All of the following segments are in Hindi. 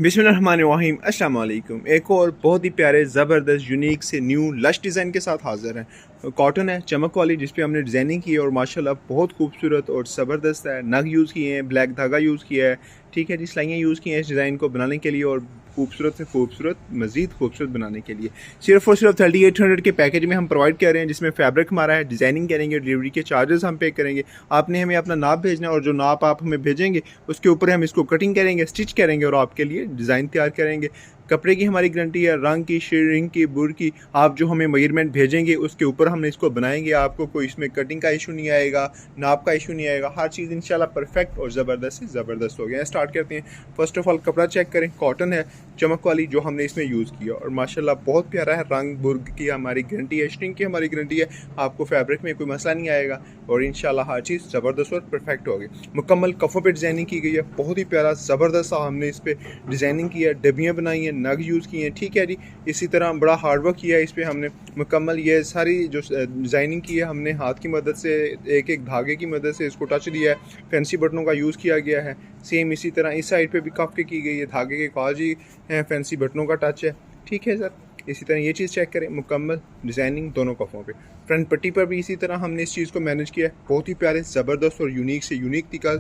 बिस्मिल्लाहिर्रहमानिर्रहीम, अस्सलाम वालेकुम। एक और बहुत ही प्यारे ज़बरदस्त यूनिक से न्यू लश डिज़ाइन के साथ हाज़िर हैं। कॉटन है चमक वाली, जिस पे हमने डिज़ाइनिंग की है और माशाल्लाह बहुत खूबसूरत और ज़बरदस्त है। नग यूज़ किए हैं, ब्लैक धागा यूज़ किया है, ठीक है जी। सिलाइयाँ यूज़ की हैं इस डिज़ाइन को बनाने के लिए और खूबसूरत से खूबसूरत मज़ीद खूबसूरत बनाने के लिए। सिर्फ और सिर्फ 3800 के पैकेज में हम प्रोवाइड कर रहे हैं, जिसमें फैब्रिक हमारा है, डिज़ाइनिंग करेंगे, डिलीवरी के चार्जेस हम पे करेंगे। आपने हमें अपना नाप भेजना है और जो नाप आप हमें भेजेंगे उसके ऊपर हम इसको कटिंग करेंगे, स्टिच करेंगे और आपके लिए डिज़ाइन तैयार करेंगे। कपड़े की हमारी गारंटी है, रंग की, शेयरिंग की, बुर की। आप जो हमें मेजरमेंट भेजेंगे उसके ऊपर हमने इसको बनाएंगे। आपको कोई इसमें कटिंग का इशू नहीं आएगा, नाप का इशू नहीं आएगा। हर चीज़ इंशाल्लाह परफेक्ट और ज़बरदस्त से ज़बरदस्त हो गया है। स्टार्ट करते हैं। फर्स्ट ऑफ ऑल कपड़ा चेक करें, कॉटन है चमक वाली जो हमने इसमें यूज़ किया और माशाल्लाह बहुत प्यारा है। रंग बुर्ग की हमारी गारंटी है, स्ट्रिंग की हमारी गारंटी है। आपको फैब्रिक में कोई मसला नहीं आएगा और इंशाल्लाह हर चीज़ ज़बरदस्त और परफेक्ट होगी। मुकम्मल कफ़ों पे डिज़ाइनिंग की गई है, बहुत ही प्यारा ज़बरदस्त हमने इस पर डिज़ाइनिंग की है, डबियाँ बनाई हैं, नग यूज़ किए हैं, ठीक है जी। इसी तरह बड़ा हार्ड वर्क किया है इस पर हमने। मुकम्मल ये सारी जो डिज़ाइनिंग की है हमने हाथ की मदद से, एक एक धागे की मदद से इसको टच दिया है। फैंसी बटनों का यूज़ किया गया है। सेम इसी तरह इस साइड पे भी कफ के की गई है, धागे के काजी हैं, फैंसी बटनों का टच है, ठीक है सर। इसी तरह ये चीज़ चेक करें, मुकम्मल डिज़ाइनिंग दोनों कफ़ों पे। फ्रंट पट्टी पर भी इसी तरह हमने इस चीज़ को मैनेज किया है। बहुत ही प्यारे ज़बरदस्त और यूनिक से यूनिक तरीका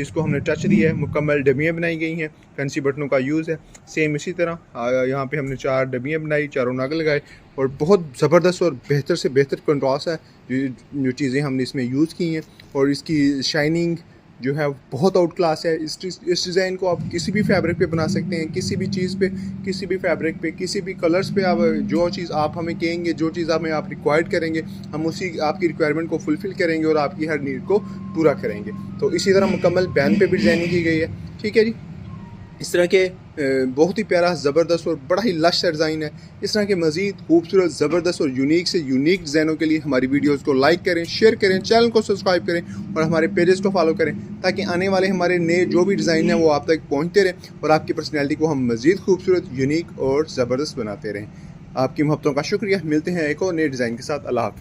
इसको हमने टच दिया है। मुकम्मल डबियाँ बनाई गई हैं, फैंसी बटनों का यूज़ है। सेम इसी तरह यहाँ पे हमने 4 डबियाँ बनाई, चारों नग लगाए और बहुत ज़बरदस्त और बेहतर से बेहतर कंट्रास्ट है जो चीज़ें हमने इसमें यूज़ की हैं। और इसकी शाइनिंग जो है बहुत आउट क्लास है। इस डिज़ाइन को आप किसी भी फैब्रिक पे बना सकते हैं, किसी भी चीज़ पे, किसी भी फैब्रिक पे, किसी भी कलर्स पे। आप जो चीज़ आप हमें कहेंगे, जो चीज़ हमें आप रिक्वायर्ड करेंगे, हम उसी आपकी रिक्वायरमेंट को फुलफ़िल करेंगे और आपकी हर नीड को पूरा करेंगे। तो इसी तरह मुकम्मल बैन पे भी डिज़ाइनिंग की गई है, ठीक है जी। इस तरह के बहुत ही प्यारा ज़बरदस्त और बड़ा ही लश डिज़ाइन है। इस तरह के मज़ीद खूबसूरत ज़बरदस्त और यूनिक से यूनिक डिज़ाइनों के लिए हमारी वीडियोस को लाइक करें, शेयर करें, चैनल को सब्सक्राइब करें और हमारे पेजेस को फॉलो करें, ताकि आने वाले हमारे नए जो भी डिज़ाइन हैं वो आप तक पहुँचते रहें और आपकी पर्सनैलिटी को हम मज़ीद खूबसूरत, यूनिक और ज़बरदस्त बनाते रहें। आपकी मोहब्बतों का शुक्रिया। मिलते हैं एक और नए डिज़ाइन के साथ। अल्लाह हाफ़िज़।